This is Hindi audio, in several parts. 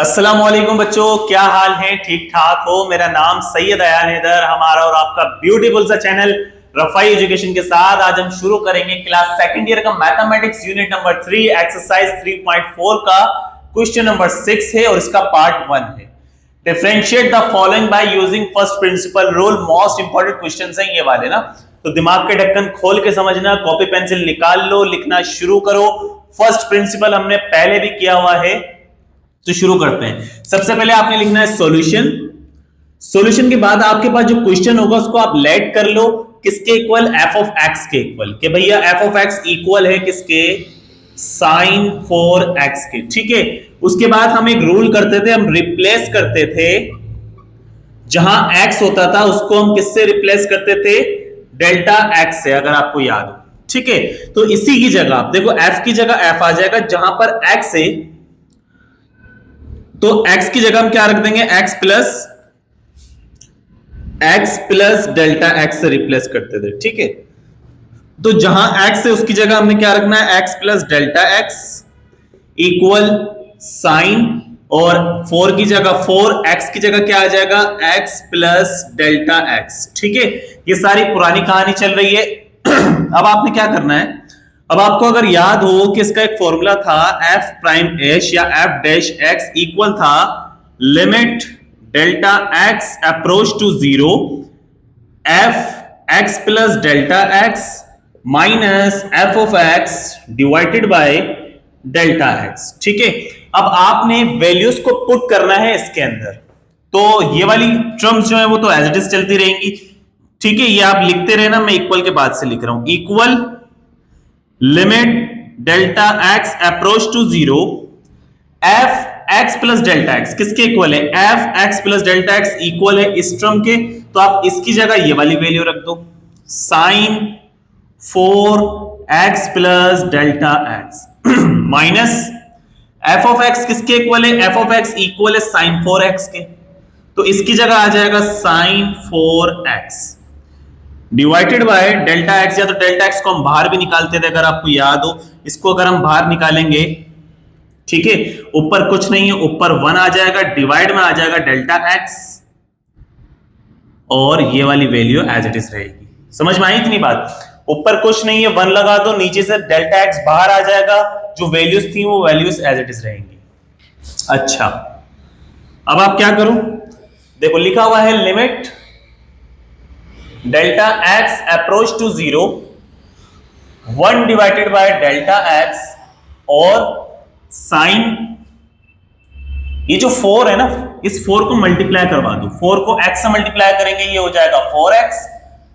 अस्सलाम वालेकुम बच्चों, क्या हाल है? ठीक ठाक हो? मेरा नाम सैयद अयान हैदर, हमारा और आपका ब्यूटीफुल सा चैनल रफाई एजुकेशन के साथ आज हम शुरू करेंगे क्लास सेकंड ईयर का मैथमेटिक्स यूनिट नंबर 3 एक्सरसाइज 3.4 का क्वेश्चन नंबर 6 है और इसका पार्ट 1 है। Differentiate the following by using first principle rule. Most important questions हैं ये वाले ना, तो दिमाग के ढक्कन खोल के समझना, कॉपी पेंसिल निकाल लो, लिखना शुरू करो। फर्स्ट प्रिंसिपल हमने पहले भी किया हुआ है, तो शुरू करते हैं। सबसे पहले आपने लिखना है सॉल्यूशन। सॉल्यूशन के बाद आपके पास जो क्वेश्चन होगा उसको आप लेट कर लो किसके इक्वल, एफ ऑफ एक्स के इक्वल, कि भैया एफ ऑफ एक्स इक्वल है किसके, साइन 4x के। ठीक है, उसके बाद हम एक रूल करते थे, हम रिप्लेस करते थे, जहां x होता था उसको हम किससे रिप्लेस करते थे, डेल्टा x से, अगर आपको याद हो। ठीक है, तो इसी की जगह आप देखो f की जगह f आ जाएगा, जहां पर x है तो x की जगह हम क्या रख देंगे, x प्लस डेल्टा x से रिप्लेस करते थे। ठीक है, तो जहां x है उसकी जगह हमने क्या रखना है, x plus delta x equal sine, और 4 की जगह 4x की जगह क्या आ जाएगा, x प्लस डेल्टा x। ठीक है, ये सारी पुरानी कहानी चल रही है। अब आपने क्या करना है, अब आपको अगर याद हो कि इसका एक फॉर्मूला था, f प्राइम एच या f डैश x इक्वल था limit delta x approach to 0 f x plus delta x minus f of x divided by delta x। ठीक है, अब आपने वैल्यूज को पुट करना है इसके अंदर, तो ये वाली टर्म्स जो है वो तो एज इट इज चलती रहेंगी। ठीक है, ये आप लिखते रहना, मैं इक्वल के बाद से लिख रहा हूं, equal limit delta x approach to 0 f x plus delta x किसके इक्वल है, f x plus delta x equal है इस टर्म के, तो आप इसकी जगह ये वाली वैल्यू रख दो, sine 4x plus delta x minus f of x किसके इक्वल है, f ऑफ x इक्वल है साइन 4x के, तो इसकी जगह आ जाएगा sine 4x divided by delta x, या तो डेल्टा x को हम बाहर भी निकालते थे अगर आपको याद हो, इसको अगर हम बाहर निकालेंगे, ठीक है, ऊपर कुछ नहीं है, ऊपर 1 आ जाएगा, डिवाइड में आ जाएगा डेल्टा x, और ये वाली वैल्यू एज इट इज रहेगी। समझ में आई इतनी बात? ऊपर कुछ नहीं है, 1 लगा दो, नीचे से डेल्टा x बाहर आ जाएगा, जो वैल्यूज थी वो वैल्यूज एज इट इज रहेंगी। अच्छा, अब आप क्या करो, देखो लिखा हुआ है limit delta x approach to 0 1 divided by delta x, और साइन, ये जो 4 है ना, इस 4 को मल्टीप्लाई करवा दो, 4 को x से मल्टीप्लाई करेंगे ये हो जाएगा 4x,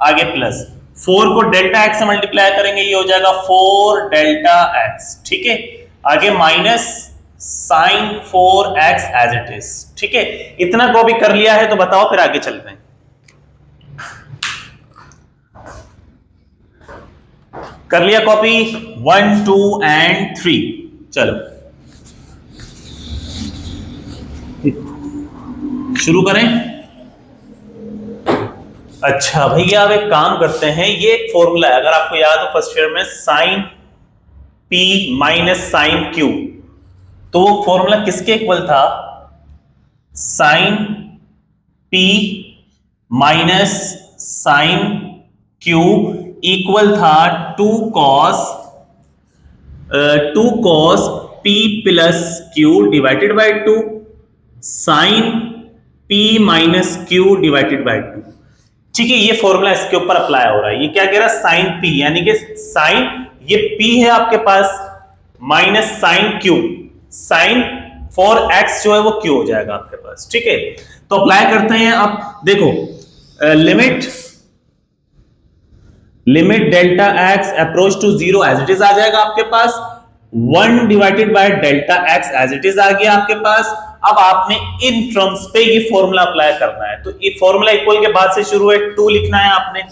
आगे प्लस 4 को डेल्टा x से मल्टीप्लाई करेंगे ये हो जाएगा 4 डेल्टा x। ठीक है, आगे minus sine 4x as it is. ठीक है, इतना कॉपी कर लिया है तो बताओ फिर आगे चलते हैं। कर लिया कॉपी 1 2 एंड 3, चलो शुरू करें। अच्छा भैया, अब एक काम करते हैं, ये एक फॉर्मूला है अगर आपको याद हो फर्स्ट ईयर में, sine p minus sine q, तो वो फॉर्मूला किसके इक्वल था, sine p minus sine q equal था 2 cos p plus q divided by 2 sine p minus q divided by 2। ठीक है, ये फॉर्मूला इसके ऊपर अप्लाई हो रहा है। ये क्या कह रहा है, साइन p, यानी कि साइन, ये p है आपके पास, minus sine q, sine 4x जो है वो q हो जाएगा आपके पास। ठीक है, तो अप्लाई करते हैं। अब देखो limit delta x approach to 0 as it is आ जाएगा आपके पास, 1 divided by delta x as it is आ गया आपके पास। अब आपने इन टर्म्स पे ये फॉर्मूला अप्लाई करना है, तो ये फॉर्मूला इक्वल के बाद से शुरू है, 2 लिखना है आपने,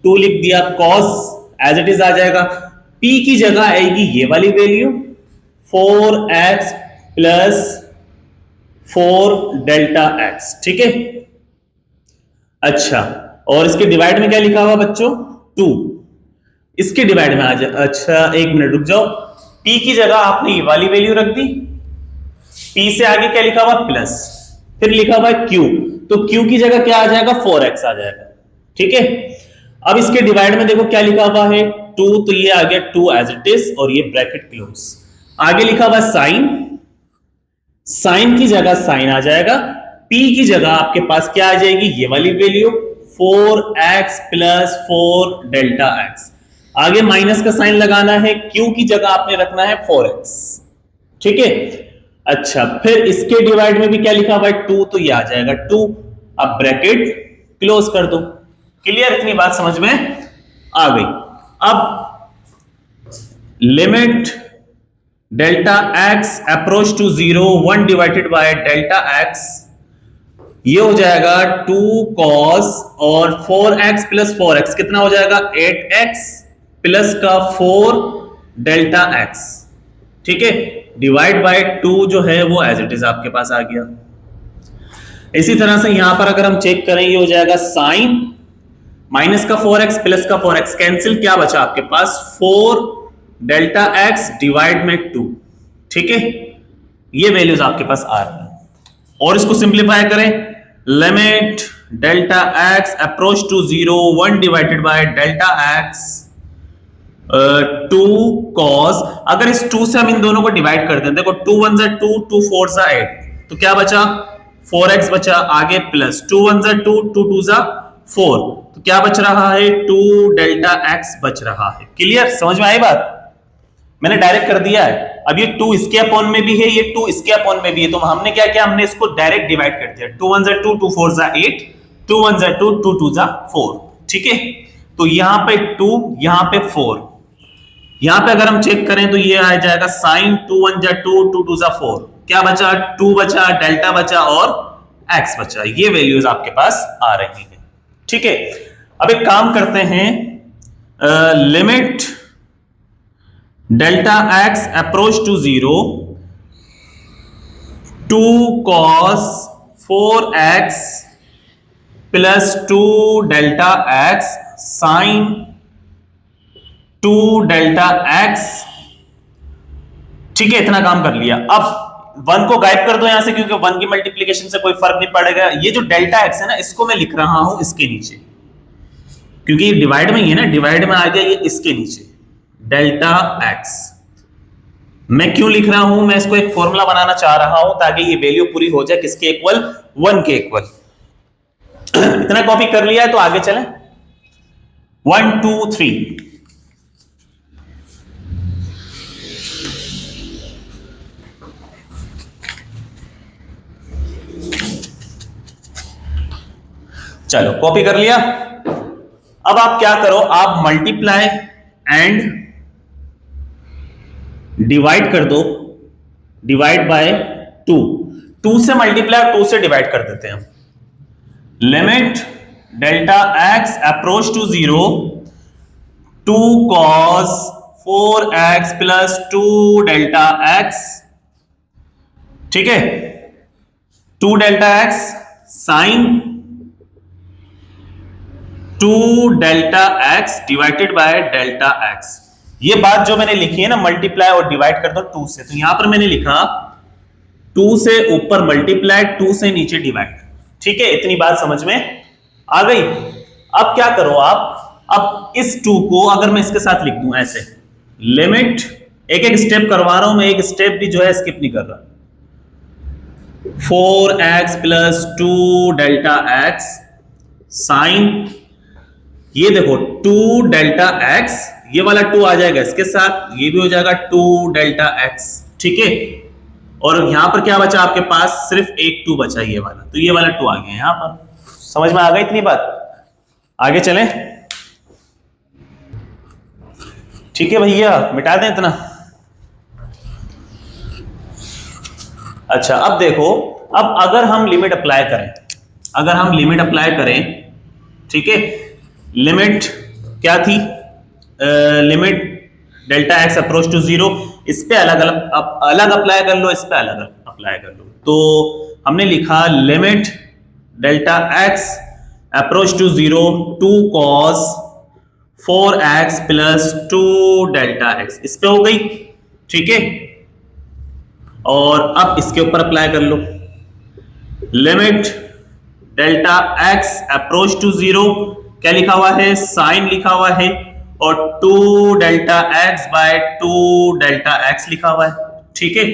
2 लिख दिया, cos एज इट इज आ जाएगा, p की जगह आएगी ये वाली value 4x plus 4 delta x। ठीक है, अच्छा, और इसके डिवाइड में क्या लिखा हुआ बच्चों, 2, इसके डिवाइड में आ जाए। अच्छा एक मिनट रुक जाओ, p की जगह आपने ये वाली वैल्यू रख दी, p t से आगे क्या लिखा हुआ प्लस, फिर लिखा हुआ q, तो q की जगह क्या आ जाएगा 4x आ जाएगा। ठीक है, अब इसके डिवाइड में देखो क्या लिखा हुआ है 2, तो ये आ गया 2 एज इट इज और ये ब्रैकेट क्लोज। आगे लिखा हुआ साइन, साइन की जगह साइन आ जाएगा, p की जगह आपके पास क्या आ जाएगी ये वाली value 4x plus 4 delta x। आगे माइनस का साइन लगाना है, q की जगह आपने रखना है 4x। ठीक है, अच्छा फिर इसके डिवाइड में भी क्या लिखा हुआ है 2, तो ये आ जाएगा 2। अब ब्रैकेट क्लोज कर दो। क्लियर, इतनी बात समझ में आ गई। अब limit delta x approach to 0 1 divided by delta x, ये हो जाएगा 2 cos और 4x प्लस 4x कितना हो जाएगा 8x प्लस का 4 डेल्टा x। ठीक है, डिवाइड बाय 2 जो है वो एज इट इज आपके पास आ गया। इसी तरह से यहां पर अगर हम चेक करें ये हो जाएगा साइन माइनस का 4x प्लस का 4x कैंसिल, क्या बचा आपके पास 4 डेल्टा x डिवाइड में 2। ठीक है, ये वैल्यूज आपके पास आ रही है। और इसको सिंप्लीफाई करें, limit delta x approach to 0 1 divided by delta x 2 cos, अगर इस 2 से हम इन दोनों को डिवाइड कर दें, देखो 2 1 जा 2 2 4 जा 8, तो क्या बचा 4x बचा, आगे प्लस 2 1 जा 2 2 2 जा 4, तो क्या बच रहा है 2 डेल्टा x बच रहा है। क्लियर, समझ में आई बात? मैंने डायरेक्ट कर दिया है। अब ये 2 इसके अपॉन में भी है, ये 2 इसके अपॉन में भी है, तो हमने क्या किया, हमने इसको डायरेक्ट डिवाइड कर दिया। 2 1 जा 2 2 4 जा 8, 2 1 जा 2 2 2 जा 4। ठीक है, तो यहां पे 2 यहां पे 4, यहां पे अगर हम चेक करें तो ये आ जाएगा साइन 2 1 जा 2 2 2 जा 4, क्या बचा 2 बचा, डेल्टा बचा और x बचा। ये वैल्यूज आपके पास आ रही है। ठीक है, अब एक काम करते हैं, limit delta x approach to 0 2 cos 4x plus 2 delta x sine 2 delta x। ठीक है, इतना काम कर लिया। अब 1 को गायब कर दो यहां से, क्योंकि 1 की मल्टीप्लिकेशन से कोई फर्क नहीं पड़ेगा। ये जो डेल्टा x है ना, इसको मैं लिख रहा हूं इसके नीचे, क्योंकि ये डिवाइड में ही है ना, डिवाइड में आ गया ये इसके नीचे डेल्टा x। मैं क्यों लिख रहा हूं, मैं इसको एक फॉर्मूला बनाना चाह रहा हूं ताकि ये वैल्यू पूरी हो जाए किसके इक्वल 1 के इक्वल। इतना कॉपी कर लिया है, तो आगे चलें 1 2 3। चलो कॉपी कर लिया। अब आप क्या करो, आप मल्टीप्लाई एंड डिवाइड कर दो, डिवाइड बाय 2। 2 से मल्टीप्लाई और 2 से डिवाइड कर देते हैं। Limit delta x approach to 0 2 cos 4x plus 2 delta x। ठीक है, 2 delta x sine 2 delta x divided by delta x। ये बात जो मैंने लिखी है ना, मल्टीप्लाई और डिवाइड कर दो 2 से, तो यहां पर मैंने लिखा 2 से ऊपर मल्टीप्लाई 2 से नीचे डिवाइड। ठीक है, इतनी बात समझ में आ गई। अब क्या करो आप, अब इस 2 को अगर मैं इसके साथ लिख दूं ऐसे, लिमिट एक एक स्टेप करवा रहा हूं मैं, एक स्टेप भी जो है स्किप नहीं कर रहा। 4x plus 2 delta x sign, ये देखो 2 डेल्टा x, ये वाला 2 आ जाएगा इसके साथ, ये भी हो जाएगा 2 डेल्टा x। ठीक है, और यहां पर क्या बचा आपके पास, सिर्फ एक 2 बचा ये वाला, तो ये वाला 2 आ गया यहां पर। समझ में आ गई इतनी बात? आगे चलें। ठीक है भैया, मिटा दें इतना। अच्छा अब देखो, अब अगर हम लिमिट अप्लाई करें, अगर हम लिमिट अप्लाई करें, ठीक है, लिमिट क्या थी, limit delta x approach to 0, इस पे अलग अलग अप्लाई कर लो, इस पे अलग अप्लाई कर लो। तो हमने लिखा limit delta x approach to 0 2 cos 4x plus 2 delta x, इस पे हो गई। ठीक है, और अब इसके ऊपर अप्लाई कर लो, limit delta x approach to zero, क्या लिखा हुआ है, साइन लिखा हुआ है, और 2 delta x by 2 delta x लिखा हुआ है। ठीक है,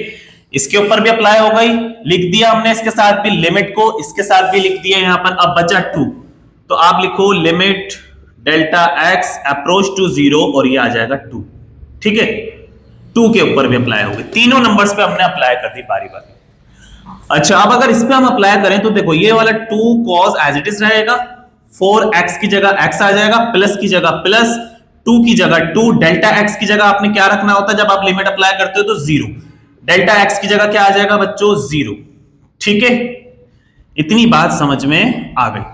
इसके ऊपर भी अप्लाई हो गई, लिख दिया हमने इसके साथ भी लिमिट को, इसके साथ भी लिख दिया यहां पर। अब बचा 2, तो आप लिखो limit delta x approach to zero, और ये आ जाएगा 2। ठीक है, 2 के ऊपर भी अप्लाई हो गई, तीनों नंबर्स पे हमने अप्लाई कर दी बारी बारी। अच्छा, अब अगर इस पे हम अप्लाई करें तो देखो ये वाला 2 cos एज इट इज रहेगा, 4x की जगह x आ जाएगा, प्लस की जगह प्लस, 2 की जगह 2, डेल्टा x की जगह आपने क्या रखना होता है जब आप लिमिट अप्लाई करते हो तो 0, डेल्टा x की जगह क्या आ जाएगा बच्चों, 0। ठीक है, इतनी बात समझ में आ गई।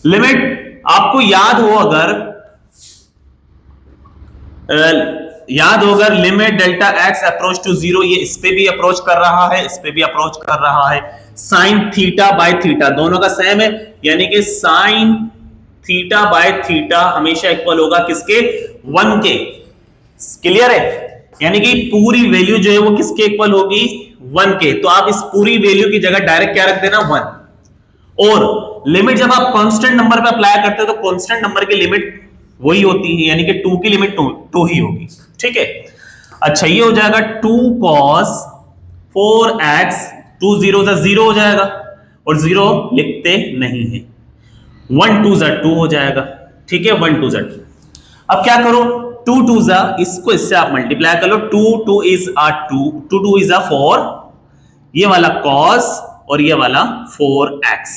लिमिट आपको याद हो अगर limit delta x approach to zero, ये इस पे भी अप्रोच कर रहा है, इस पे भी अप्रोच कर रहा है, साइन थीटा बाय थीटा दोनों का सेम है, यानी कि साइन थीटा बाय थीटा हमेशा इक्वल होगा किसके, 1 के। क्लियर है, यानी कि पूरी वैल्यू जो है वो किसके इक्वल होगी, 1 के। तो आप इस पूरी वैल्यू की जगह डायरेक्ट क्या रख देना, 1। और लिमिट जब आप कांस्टेंट नंबर पे अप्लाई करते हो तो कांस्टेंट नंबर की लिमिट वही होती है, यानी कि 2 की लिमिट 2 ही होगी। ठीक है, अच्छा ये हो जाएगा 2 cos 4x, 2 0 से 0 हो जाएगा, और 0 लिखते नहीं है, 1 2 जा 2 हो जाएगा। ठीक है, 1 2 जा 2। अब क्या करो, 2 2 जा, इसको इससे आप मल्टीप्लाई कर लो, 2 2 इज अ 2, 2 2 इज अ 4, ये वाला cos और ये वाला 4x,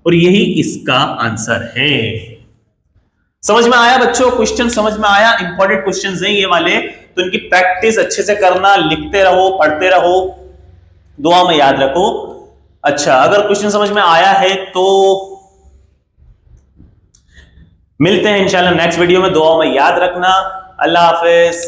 और यही इसका आंसर है। समझ में आया बच्चों, क्वेश्चन समझ में आया, इंपॉर्टेंट क्वेश्चंस हैं ये वाले, तो इनकी प्रैक्टिस अच्छे से करना, लिखते रहो, पढ़ते रहो, दुआ में याद रखो। अच्छा, अगर क्वेश्चन समझ में आया है तो मिलते हैं इंशाल्लाह नेक्स्ट वीडियो में, दुआ में याद रखना। अल्लाह हाफिज।